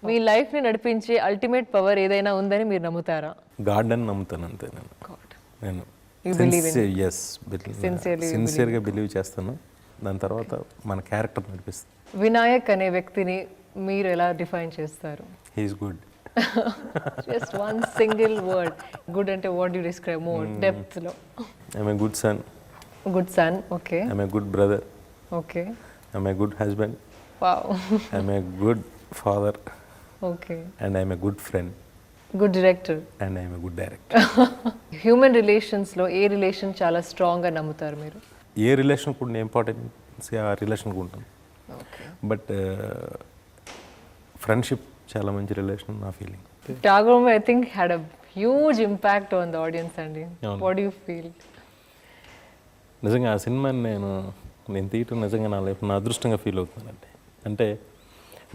మీ లైఫ్ని నడిపించే ultimate power ఏదైనా ఉందని మీరు నమ్ముతారా? గాడ్ అని నమ్ముతాను అంతే నేను You believe in it? Yes Sincerely you సిన్సియర్గా బిలీవ్ చేస్తాను. దాని తర్వాత మన క్యారెక్టర్ నడిపిస్తుంది. వినాయక్ అనే వ్యక్తిని మీరు ఎలా డిఫైన్ చేస్తారు? He is good. Just one single word, good అంటే what you describe more depth లో? I'm a good son. Good son, okay. I'm a good brother. Okay. I'm a good husband. Wow. I'm a good father. Okay. And I'm a good friend. Good director. And I'm a good director. Human రిలేషన్స్లో ఏ relation చాలా స్ట్రాంగ్గా నమ్ముతారు మీరు? ఏ relation కూడా importance ఆ రిలేషన్కి ఉంటుంది. But friendship చాలా మంచి రిలేషన్ నా feeling. Tagore I think had a huge impact on the audience అండి. What do you feel? నిజంగా ఆ సినిమాని నేను తీయటం నిజంగా నా లైఫ్ నా అదృష్టంగా ఫీల్ అవుతున్నానండి. అంటే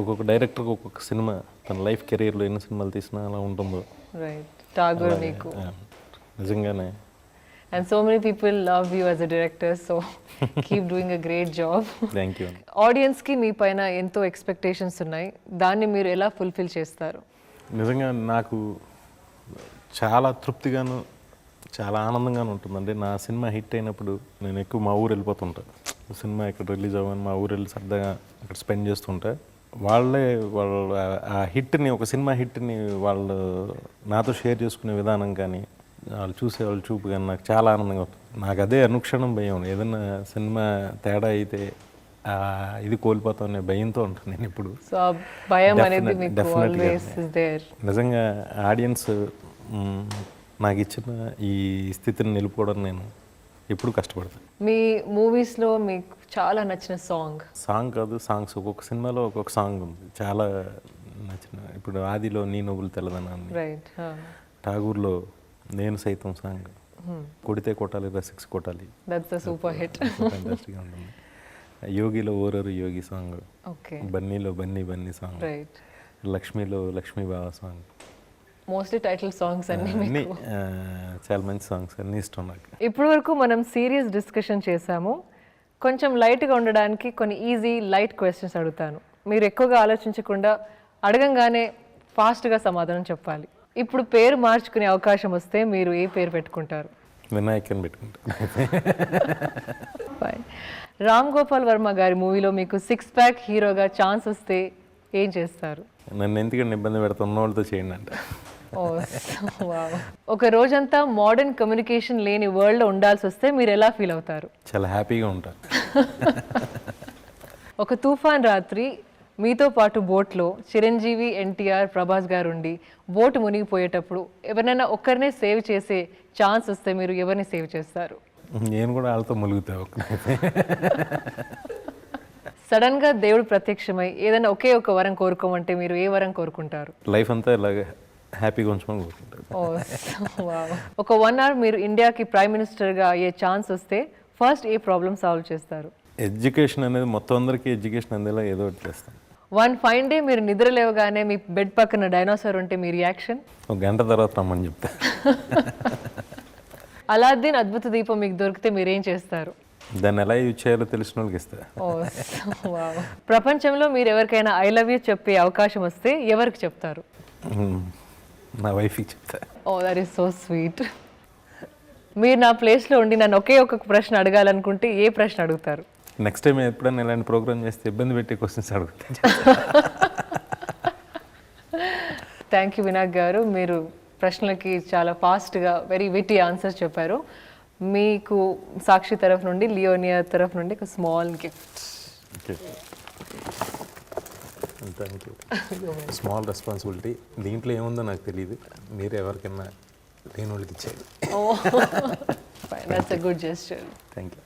ఒక్కొక్క డైరెక్టర్కి ఒక్కొక్క సినిమా తన లైఫ్ కెరీర్లో ఎన్ని సినిమాలు తీసినా అలా ఉంటుందో. రైట్. ఠాగూర్ మీకు నిజంగానే. And so many people love you as a director, so keep doing a great job. Thank you. Audience కి మీ పైన ఎంతో ఎక్స్పెక్టేషన్స్ ఉన్నాయి, దాన్ని మీరు ఎలా ఫుల్ఫిల్ చేస్తారు? నిజంగా నాకు చాలా తృప్తిగాను చాలా ఆనందంగాను ఉంటుందండి. నా సినిమా హిట్ అయినప్పుడు నేను ఎక్కువ మా ఊరు వెళ్ళిపోతుంటాను. సినిమా ఇక్కడ రిలీజ్ అవ్వని మా ఊరు వెళ్ళి సరదాగా అక్కడ స్పెండ్ చేస్తుంటా. వాళ్ళు ఆ హిట్ని, ఒక సినిమా హిట్ని వాళ్ళు నాతో షేర్ చేసుకునే విధానం కానీ, వాళ్ళు చూసే వాళ్ళు చూపు కానీ నాకు చాలా ఆనందంగా ఉంటుంది. నాకు అదే అనుక్షణం భయం. ఏదైనా సినిమా తేడా అయితే ఇది కోల్పోతాం అనే భయంతో ఉంటాను నేను ఇప్పుడు. సో ఆ భయం అనేది మీకు ఆల్వేస్ ఇస్ దేర్. నిజంగా ఆడియన్స్ నాకు ఇచ్చిన ఈ స్థితిని నిలుపుకోవడం నేను ఎప్పుడు కష్టపడతాను. మీ మూవీస్లో మీకు చాలా నచ్చిన సాంగ్ కాదు, సాంగ్స్ ఒక్కొక్క సినిమాలో ఒక్కొక్క సాంగ్ ఉంది చాలా నచ్చిన. ఇప్పుడు ఆదిలో నీ నవ్వులు తెల్లదనాన్ని, రైట్. ఠాగూర్లో నేను సైతం సాంగ్, కొడితే కొట్టాలి రసిక్స్ కొట్టాలి, దట్స్ అ సూపర్ హిట్, ఫ్యాంటాస్టిక్గా ఉంటుంది. యోగిలో ఓరరు యోగి సాంగ్, ఓకే. బన్నీలో బన్నీ బన్నీ సాంగ్, రైట్. లక్ష్మిలో లక్ష్మీ బావ సాంగ్. మోస్ట్లీ టైటిల్ సాంగ్స్ అన్ని చాలా మంచి సాంగ్స్, అన్నీ ఇష్టం నాకు. ఇప్పటి వరకు మనం సీరియస్ డిస్కషన్ చేసాము. కొంచెం లైట్గా ఉండడానికి కొన్ని ఈజీ లైట్ క్వశ్చన్స్ అడుగుతాను. మీరు ఎక్కువగా ఆలోచించకుండా అడగంగానే ఫాస్ట్గా సమాధానం చెప్పాలి. ఇప్పుడు పేరు మార్చుకునే అవకాశం వస్తే మీరు ఏ పేరు పెట్టుకుంటారు? వినాయక్ అని పెట్టుకుంటారు. రామ్ గోపాల్ వర్మ గారి మూవీలో మీకు 6 ప్యాక్ హీరోగా ఛాన్స్ వస్తే ఏం చేస్తారు? నన్ను ఎందుకంటే ఇబ్బంది పెడుతున్న వాళ్ళతో చేయండి అంట. ఒక రోజంతా మోడర్న్ కమ్యూనికేషన్ లేని వరల్డ్లో ఉండాల్సి వస్తే మీరు ఎలా ఫీల్ అవుతారు? చాలా హ్యాపీగా ఉంటారు. ఒక తుఫాన్ రాత్రి మీతో పాటు బోట్లో చిరంజీవి, ఎన్టీఆర్, ప్రభాస్ గారు ఉండి బోటు మునిగిపోయేటప్పుడు ఎవరినైనా ఒక్కరినే సేవ్ చేసే ఛాన్స్ వస్తే మీరు ఎవరిని సేవ్ చేస్తారు? నేను కూడా వాళ్ళతో ములుగుతా. సడన్ గా దేవుడు ప్రత్యక్షమై ఏదైనా ఒకే ఒక వరం కోరుకోమంటే మీరు ఏ వరం కోరుకుంటారు? లైఫ్ అంతా ఇలాగే హ్యాపీగా ఉంచమని కోరుకుంటారు. ఒక 1 hour మీరు ఇండియాకి ప్రైమ్ మినిస్టర్గా అయ్యే ఛాన్స్ వస్తే ఫస్ట్ ఏ ప్రాబ్లమ్ సాల్వ్ చేస్తారు? ఎడ్యుకేషన్ అనేది మొత్తం అందరికీ ఎడ్యుకేషన్ అందేలా ఏదో ఒకటి చేస్తాం. 1 fine day మీరు నిద్ర లేవగానే మీ బెడ్ పక్కన డైనోసార్ ఉంటే మీ రియాక్షన్? ఒక గంట తర్వాత రమ్మని చెప్తా. అలాద్దీన్ అద్భుత దీపం మీకు దొరికితే మీరేం చేస్తారు? దాన్ని ఎలా యూజ్ చేయాలో తెలిసిన వాళ్ళకి ఇస్తా. ప్రపంచంలో మీరు ఎవరికైనా ఐ లవ్ యూ చెప్పే అవకాశం వస్తే ఎవరికి చెప్తారు? నా వైఫ్కి చెప్తా. That is so sweet. మీరు నా ప్లేస్లో ఉండి నన్ను ఒకే ఒక ప్రశ్న అడగాలనుకుంటే ఏ ప్రశ్న అడుగుతారు? నెక్స్ట్ టైం ఎప్పుడైనా ఇలాంటి ప్రోగ్రామ్ చేస్తే ఇబ్బంది పెట్టే క్వశ్చన్స్ అడుగుతాను. థ్యాంక్ యూ వినాయక్ గారు. మీరు ప్రశ్నలకి చాలా ఫాస్ట్గా వెరీ విటీ ఆన్సర్స్ చెప్పారు. మీకు సాక్షి తరఫు నుండి, లియోనియా తరఫు నుండి ఒక small gift. Thank you. Small responsibility. దీంట్లో ఏముందో నాకు తెలియదు, మీరు ఎవరికైనా లేని వాళ్ళకి ఇచ్చేది. That's a good gesture. Thank you.